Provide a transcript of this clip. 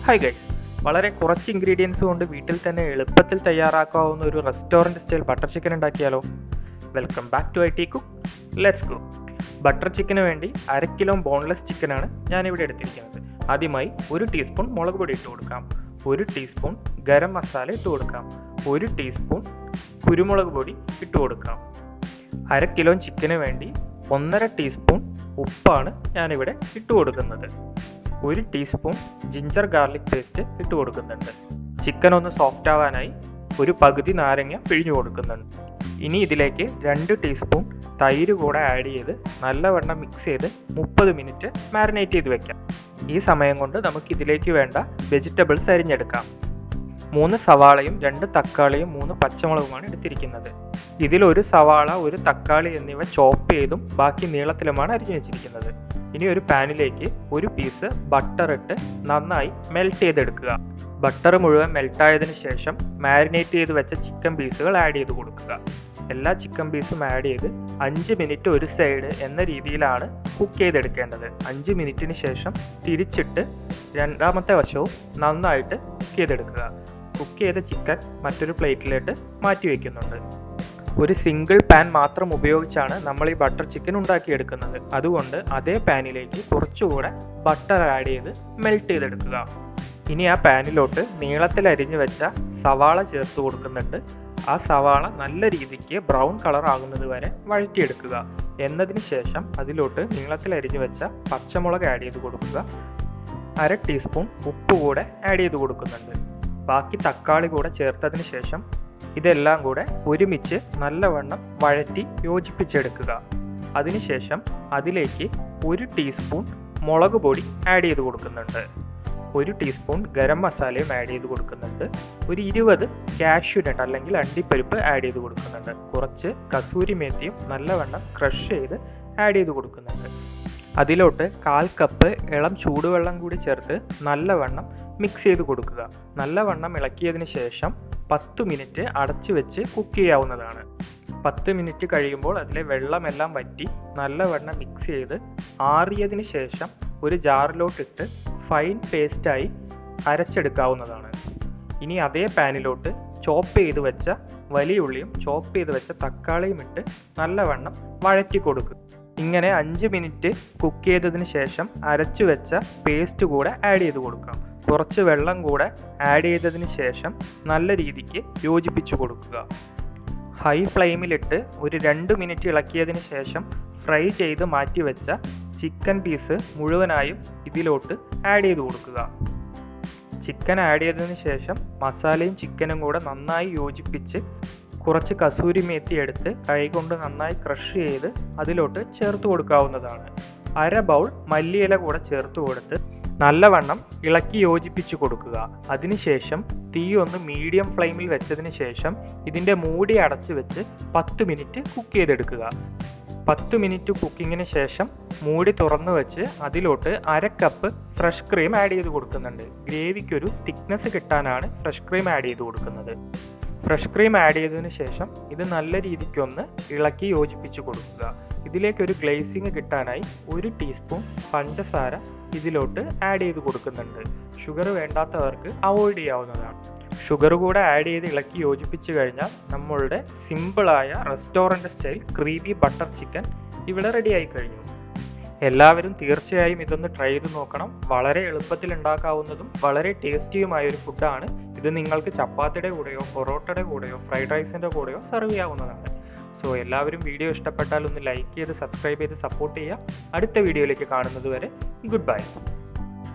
Hi guys, വളരെ കുറച്ച് ingredients കൊണ്ട് വീട്ടിൽ തന്നെ എളുപ്പത്തിൽ തയ്യാറാക്കാവുന്ന ഒരു റെസ്റ്റോറൻറ്റ് സ്റ്റൈൽ ബട്ടർ ചിക്കൻ ഉണ്ടാക്കിയാലോ? Welcome back to IT Cook. Let's go. Butter ചിക്കന് വേണ്ടി 1/2 കിലോ ബോൺലെസ് ചിക്കനാണ് ഞാനിവിടെ എടുത്തിരിക്കുന്നത്. ആദ്യമായി 1 ടീസ്പൂൺ മുളക് പൊടി ഇട്ട് കൊടുക്കാം, 1 ടീസ്പൂൺ ഗരം മസാല ഇട്ട് കൊടുക്കാം, 1 ടീസ്പൂൺ കുരുമുളക് പൊടി ഇട്ട് കൊടുക്കാം. 1/2 കിലോ ചിക്കന് വേണ്ടി 1.5 ടീസ്പൂൺ ഉപ്പാണ് ഞാനിവിടെ ഇട്ട് കൊടുക്കുന്നത്. 1 ടീസ്പൂൺ ജിഞ്ചർ ഗാർലിക് പേസ്റ്റ് ഇട്ട് കൊടുക്കുന്നുണ്ട്. ചിക്കൻ ഒന്ന് സോഫ്റ്റ് ആവാനായി ഒരു പകുതി നാരങ്ങ പിഴിഞ്ഞു കൊടുക്കുന്നുണ്ട്. ഇനി ഇതിലേക്ക് 2 ടീസ്പൂൺ തൈര് കൂടെ ആഡ് ചെയ്ത് നല്ലവണ്ണം മിക്സ് ചെയ്ത് 30 മിനിറ്റ് മാരിനേറ്റ് ചെയ്ത് വെക്കാം. ഈ സമയം കൊണ്ട് നമുക്ക് ഇതിലേക്ക് വേണ്ട വെജിറ്റബിൾസ് അരിഞ്ഞെടുക്കാം. 3 സവാളയും 2 തക്കാളിയും 3 പച്ചമുളകുമാണ് എടുത്തിരിക്കുന്നത്. ഇതിൽ 1 സവാള 1 തക്കാളി എന്നിവ ചോപ്പ് ചെയ്തും ബാക്കി നീളത്തിലുമാണ് അരിഞ്ഞു വെച്ചിരിക്കുന്നത്. ഇനി ഒരു പാനിലേക്ക് 1 പീസ് ബട്ടർ ഇട്ട് നന്നായി മെൽറ്റ് ചെയ്തെടുക്കുക. ബട്ടർ മുഴുവൻ മെൽട്ടായതിനു ശേഷം മാരിനേറ്റ് ചെയ്ത് വെച്ച ചിക്കൻ പീസുകൾ ആഡ് ചെയ്ത് കൊടുക്കുക. എല്ലാ ചിക്കൻ പീസും ആഡ് ചെയ്ത് 5 മിനിറ്റ് ഒരു സൈഡ് എന്ന രീതിയിലാണ് കുക്ക് ചെയ്തെടുക്കേണ്ടത്. 5 മിനിറ്റിന് ശേഷം തിരിച്ചിട്ട് രണ്ടാമത്തെ വശവും നന്നായിട്ട് കുക്ക് ചെയ്തെടുക്കുക. കുക്ക് ചെയ്ത ചിക്കൻ മറ്റൊരു പ്ലേറ്റിലേക്ക് മാറ്റി വയ്ക്കുന്നുണ്ട്. ഒരു സിംഗിൾ പാൻ മാത്രം ഉപയോഗിച്ചാണ് നമ്മൾ ഈ ബട്ടർ ചിക്കൻ ഉണ്ടാക്കിയെടുക്കുന്നത്. അതുകൊണ്ട് അതേ പാനിലേക്ക് കുറച്ചുകൂടെ ബട്ടർ ആഡ് ചെയ്ത് മെൽറ്റ് ചെയ്തെടുക്കുക. ഇനി ആ പാനിലോട്ട് നീളത്തിൽ അരിഞ്ഞു വെച്ച സവാള ചേർത്ത് കൊടുക്കുന്നുണ്ട്. ആ സവാള നല്ല രീതിക്ക് ബ്രൗൺ കളർ ആകുന്നത് വരെ വഴറ്റിയെടുക്കുക. എന്നതിന് ശേഷം അതിലോട്ട് നീളത്തിൽ അരിഞ്ഞു വെച്ച പച്ചമുളക് ആഡ് ചെയ്ത് കൊടുക്കുക. 1/2 ടീസ്പൂൺ ഉപ്പ് കൂടെ ആഡ് ചെയ്ത് കൊടുക്കുന്നുണ്ട്. ബാക്കി തക്കാളി കൂടെ ചേർത്തതിന് ശേഷം ഇതെല്ലാം കൂടെ ഒരുമിച്ച് നല്ലവണ്ണം വഴറ്റി യോജിപ്പിച്ചെടുക്കുക. അതിനുശേഷം അതിലേക്ക് 1 ടീസ്പൂൺ മുളക് പൊടി ആഡ് ചെയ്ത് കൊടുക്കുന്നുണ്ട്. 1 ടീസ്പൂൺ ഗരം മസാലയും ആഡ് ചെയ്ത് കൊടുക്കുന്നുണ്ട്. ഒരു 20 കാഷ്യൂ നട്ട് അല്ലെങ്കിൽ അണ്ടിപ്പരിപ്പ് ആഡ് ചെയ്ത് കൊടുക്കുന്നുണ്ട്. കുറച്ച് കസൂരി മേത്തിയും നല്ലവണ്ണം ക്രഷ് ചെയ്ത് ആഡ് ചെയ്ത് കൊടുക്കുന്നുണ്ട്. അതിലോട്ട് 1/4 കപ്പ് ഇളം ചൂടുവെള്ളം കൂടി ചേർത്ത് നല്ലവണ്ണം മിക്സ് ചെയ്ത് കൊടുക്കുക. നല്ലവണ്ണം ഇളക്കിയതിന് ശേഷം 10 മിനിറ്റ് അടച്ചു വെച്ച് കുക്ക് ചെയ്യാവുന്നതാണ്. 10 മിനിറ്റ് കഴിയുമ്പോൾ അതിലെ വെള്ളമെല്ലാം വറ്റി നല്ലവണ്ണം മിക്സ് ചെയ്ത് ആറിയതിന് ശേഷം ഒരു ജാറിലോട്ടിട്ട് ഫൈൻ പേസ്റ്റായി അരച്ചെടുക്കാവുന്നതാണ്. ഇനി അതേ പാനിലോട്ട് ചോപ്പ് ചെയ്ത് വെച്ച വലിയ ഉള്ളിയും ചോപ്പ് ചെയ്ത് വെച്ച തക്കാളിയും ഇട്ട് നല്ലവണ്ണം വഴറ്റി കൊടുക്കുക. ഇങ്ങനെ 5 മിനിറ്റ് കുക്ക് ചെയ്തതിന് ശേഷം അരച്ചു വെച്ച പേസ്റ്റ് കൂടെ ആഡ് ചെയ്ത് കൊടുക്കാം. കുറച്ച് വെള്ളം കൂടെ ആഡ് ചെയ്തതിന് ശേഷം നല്ല രീതിക്ക് യോജിപ്പിച്ചു കൊടുക്കുക. ഹൈ ഫ്ലെയിമിലിട്ട് ഒരു 2 മിനിറ്റ് ഇളക്കിയതിന് ശേഷം ഫ്രൈ ചെയ്ത് മാറ്റി വെച്ച ചിക്കൻ പീസ് മുഴുവനായും ഇതിലോട്ട് ആഡ് ചെയ്ത് കൊടുക്കുക. ചിക്കൻ ആഡ് ചെയ്തതിന് ശേഷം മസാലയും ചിക്കനും കൂടെ നന്നായി യോജിപ്പിച്ച് കുറച്ച് കസൂരി മേത്തി എടുത്ത് കൈകൊണ്ട് നന്നായി ക്രഷ് ചെയ്ത് അതിലോട്ട് ചേർത്ത് കൊടുക്കാവുന്നതാണ്. 1/2 ബൗൾ മല്ലിയില കൂടെ ചേർത്ത് കൊടുത്ത് നല്ലവണ്ണം ഇളക്കി യോജിപ്പിച്ച് കൊടുക്കുക. അതിനുശേഷം തീ ഒന്ന് മീഡിയം ഫ്ലെയിമിൽ വെച്ചതിന് ശേഷം ഇതിൻ്റെ മൂടി അടച്ചു വെച്ച് 10 മിനിറ്റ് കുക്ക് ചെയ്തെടുക്കുക. 10 മിനിറ്റ് കുക്കിങ്ങിന് ശേഷം മൂടി തുറന്നു വെച്ച് അതിലോട്ട് 1/2 കപ്പ് ഫ്രഷ് ക്രീം ആഡ് ചെയ്ത് കൊടുക്കുന്നുണ്ട്. ഗ്രേവിക്കൊരു തിക്നെസ് കിട്ടാനാണ് ഫ്രഷ് ക്രീം ആഡ് ചെയ്ത് കൊടുക്കുന്നത്. ഫ്രഷ് ക്രീം ആഡ് ചെയ്തതിന് ശേഷം ഇത് നല്ല രീതിക്കൊന്ന് ഇളക്കി യോജിപ്പിച്ച് കൊടുക്കുക. ഇതിലേക്കൊരു ഗ്ലേസിങ് കിട്ടാനായി 1 ടീസ്പൂൺ പഞ്ചസാര ഇതിലോട്ട് ആഡ് ചെയ്ത് കൊടുക്കുന്നുണ്ട്. ഷുഗർ വേണ്ടാത്തവർക്ക് അവോയ്ഡ് ചെയ്യാവുന്നതാണ്. ഷുഗർ കൂടെ ആഡ് ചെയ്ത് ഇളക്കി യോജിപ്പിച്ച് കഴിഞ്ഞാൽ നമ്മളുടെ സിമ്പിളായ restaurant style creamy butter chicken ഇവിടെ റെഡി ആയി കഴിഞ്ഞു. എല്ലാവരും തീർച്ചയായും ഇതൊന്ന് ട്രൈ ചെയ്ത് നോക്കണം. വളരെ എളുപ്പത്തിൽ ഉണ്ടാക്കാവുന്നതും വളരെ ടേസ്റ്റിയുമായ ഒരു ഫുഡാണ് ഇത്. നിങ്ങൾക്ക് ചപ്പാത്തിയുടെ കൂടെയോ പൊറോട്ടയുടെ കൂടെയോ ഫ്രൈഡ് റൈസിൻ്റെ കൂടെയോ സെർവ് ചെയ്യാവുന്നതാണ്. സോ എല്ലാവരും വീഡിയോ ഇഷ്ടപ്പെട്ടാൽ ഒന്ന് ലൈക്ക് ചെയ്ത് സബ്സ്ക്രൈബ് ചെയ്ത് സപ്പോർട്ട് ചെയ്യുക. അടുത്ത വീഡിയോയിലേക്ക് കാണുന്നത് വരെ ഗുഡ് ബൈ.